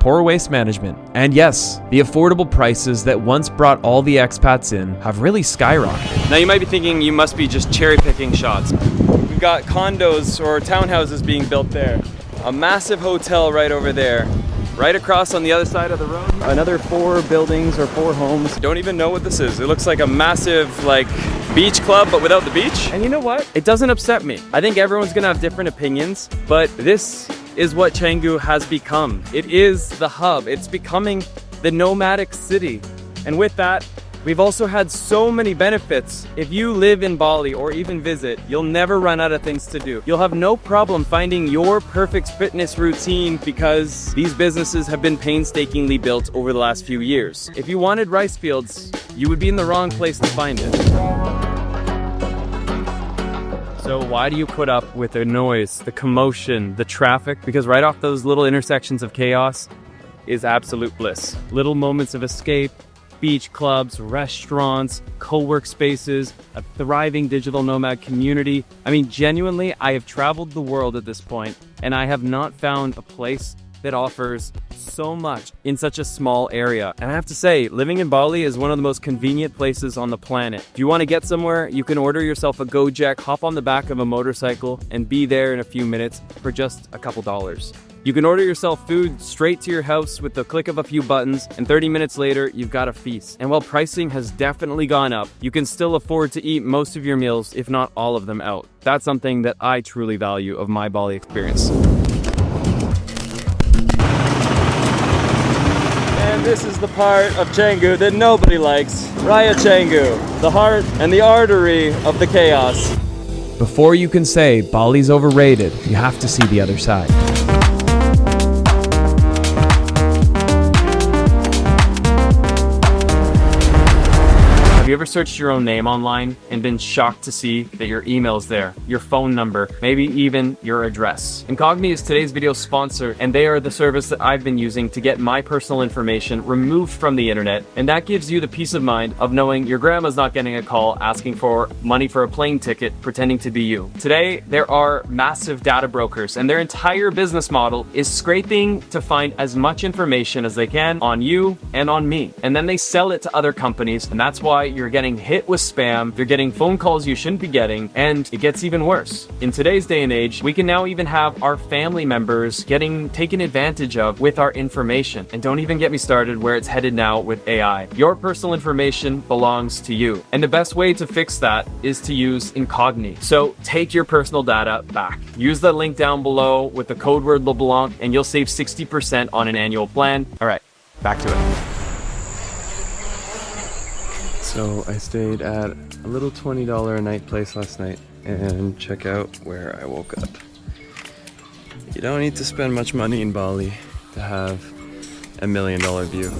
poor waste management. And yes, the affordable prices that once brought all the expats in have really skyrocketed. Now you might be thinking you must be just cherry picking shots. We've got condos or townhouses being built there. A massive hotel right over there. Right across on the other side of the road, another 4 buildings or 4 homes. Don't even know what this is. It looks like a massive beach club, but without the beach. And you know what? It doesn't upset me. I think everyone's gonna have different opinions, but this is what 𝗦𝗡𝗕𝗦𝗖𝗥𝗓𝗕 has become. It is the hub. It's becoming the nomadic city. And with that, we've also had so many benefits. If you live in Bali or even visit, you'll never run out of things to do. You'll have no problem finding your perfect fitness routine because these businesses have been painstakingly built over the last few years. If you wanted rice fields, you would be in the wrong place to find it. So why do you put up with the noise, the commotion, the traffic? Because right off those little intersections of chaos is absolute bliss. Little moments of escape, beach clubs, restaurants, co-work spaces, a thriving digital nomad community. I mean, genuinely, I have traveled the world at this point, and I have not found a place that offers so much in such a small area. And I have to say, living in Bali is one of the most convenient places on the planet. If you want to get somewhere, you can order yourself a Gojek, hop on the back of a motorcycle, and be there in a few minutes for just a couple dollars. You can order yourself food straight to your house with the click of a few buttons, and 30 minutes later, you've got a feast. And while pricing has definitely gone up, you can still afford to eat most of your meals, if not all of them, out. That's something that I truly value of my Bali experience. And this is the part of 𝗦𝗡𝗕𝗦𝗖𝗥𝗓𝗕 that nobody likes. Raya 𝗦𝗡𝗦𝗥𝗓𝗕, the heart and the artery of the chaos. Before you can say Bali's overrated, you have to see the other side. Have you ever searched your own name online and been shocked to see that your email's there, your phone number, maybe even your address? 𝗦𝗧𝗕𝗦𝗖𝗥𝗡𝗢 is today's video sponsor, and they are the service that I've been using to get my personal information removed from the internet, and that gives you the peace of mind of knowing your grandma's not getting a call asking for money for a plane ticket pretending to be you. Today, there are massive data brokers, and their entire business model is scraping to find as much information as they can on you and on me. And then they sell it to other companies, and that's why you're getting hit with spam, you're getting phone calls you shouldn't be getting, and it gets even worse. In today's day and age, we can now even have our family members getting taken advantage of with our information. And don't even get me started where it's headed now with AI. Your personal information belongs to you. And the best way to fix that is to use 𝗦𝗦𝗕𝗏. So take your personal data back. Use the link down below with the code word LeBlanc, and you'll save 60% on an annual plan. All right, back to it. So I stayed at a little $20 a night place last night, and check out where I woke up. You don't need to spend much money in Bali to have $1 million view.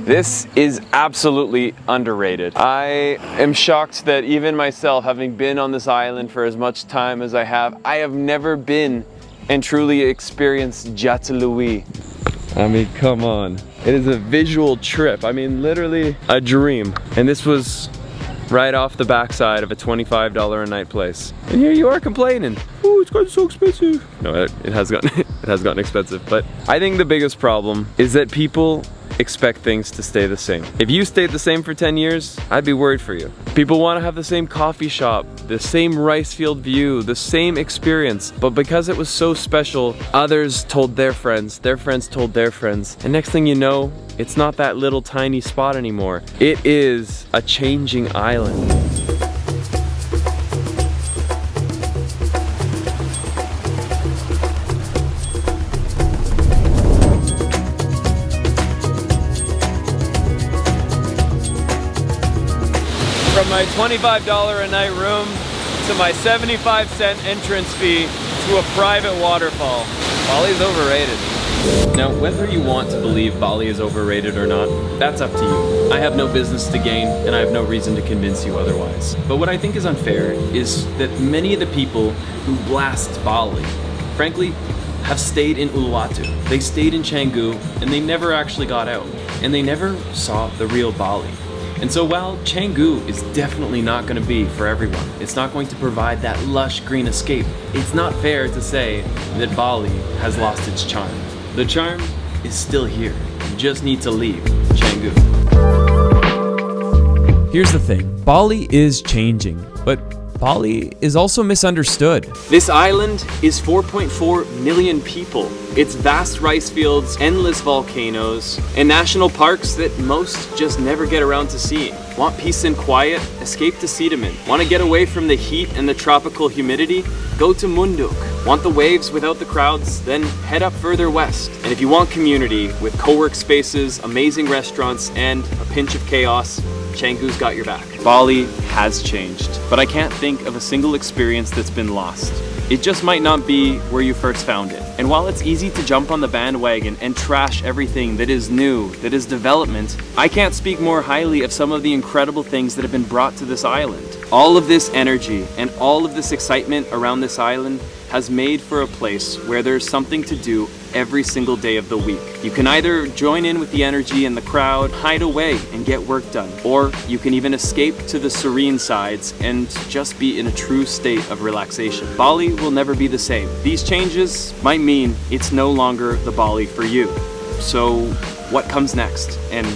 This is absolutely underrated. I am shocked that even myself, having been on this island for as much time as I have never been and truly experienced 𝗧𝗨𝗥𝗡𝗢𝗦. I mean, come on. It is a visual trip. I mean, literally a dream. And this was right off the backside of a $25 a night place. And here you are complaining. Oh, it's gotten so expensive. No, it has gotten expensive. But I think the biggest problem is that people expect things to stay the same. If you stayed the same for 10 years, I'd be worried for you. People want to have the same coffee shop, the same rice field view, the same experience, but because it was so special, others told their friends told their friends, and next thing you know, it's not that little tiny spot anymore. It is a changing island. From my $25 a night room to my 75-cent entrance fee to a private waterfall. Bali's overrated. Now, whether you want to believe Bali is overrated or not, that's up to you. I have no business to gain, and I have no reason to convince you otherwise. But what I think is unfair is that many of the people who blast Bali, frankly, have stayed in Uluwatu. They stayed in Canggu, and they never actually got out. And they never saw the real Bali. And so while Canggu is definitely not going to be for everyone, it's not going to provide that lush green escape, it's not fair to say that Bali has lost its charm. The charm is still here. You just need to leave Canggu. Here's the thing, Bali is changing, but Bali is also misunderstood. This island is 4.4 million people. Its vast rice fields, endless volcanoes, and national parks that most just never get around to seeing. Want peace and quiet? Escape to 𝗧𝗦𝗧𝗏. Want to get away from the heat and the tropical humidity? Go to 𝗦𝗏𝗧𝗏𝗏. Want the waves without the crowds? Then head up further west. And if you want community with co-work spaces, amazing restaurants, and a pinch of chaos, Canggu's got your back. Bali has changed, but I can't think of a single experience that's been lost. It just might not be where you first found it. And while it's easy to jump on the bandwagon and trash everything that is new, that is development, I can't speak more highly of some of the incredible things that have been brought to this island. All of this energy and all of this excitement around this island has made for a place where there's something to do every single day of the week. You can either join in with the energy and the crowd, hide away and get work done, or you can even escape to the serene sides and just be in a true state of relaxation. Bali will never be the same. These changes might mean it's no longer the Bali for you. So what comes next and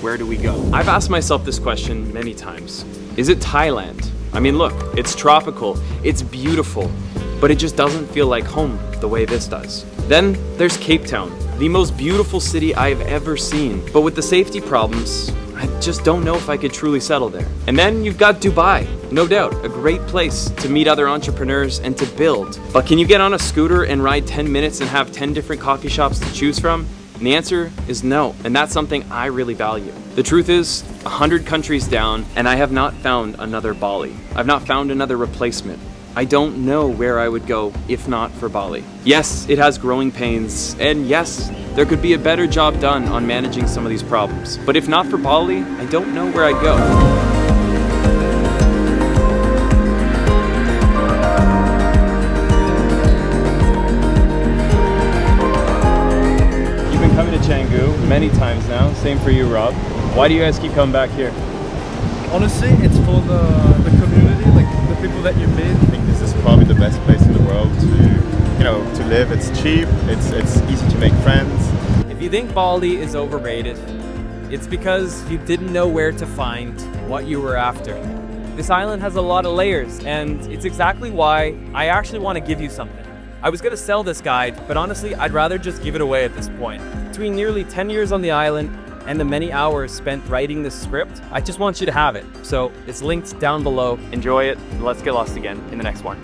where do we go? I've asked myself this question many times. Is it Thailand? I mean, look, it's tropical, it's beautiful, but it just doesn't feel like home the way this does. Then there's Cape Town, the most beautiful city I've ever seen, but with the safety problems, I just don't know if I could truly settle there. And then you've got Dubai, no doubt, a great place to meet other entrepreneurs and to build. But can you get on a scooter and ride 10 minutes and have 10 different coffee shops to choose from? And the answer is no, and that's something I really value. The truth is, 100 countries down, and I have not found another Bali. I've not found another replacement. I don't know where I would go if not for Bali. Yes, it has growing pains, and yes, there could be a better job done on managing some of these problems. But if not for Bali, I don't know where I'd go. You've been coming to Canggu many times now, same for you, Rob. Why do you guys keep coming back here? Honestly, it's for the community, like the people that you meet. I think this is probably the best place in the world to live. It's cheap, it's easy to make friends. If you think Bali is overrated, it's because you didn't know where to find what you were after. This island has a lot of layers, and it's exactly why I actually want to give you something. I was going to sell this guide, but honestly, I'd rather just give it away at this point. Between nearly 10 years on the island and the many hours spent writing this script, I just want you to have it. So it's linked down below. Enjoy it, and let's get lost again in the next one.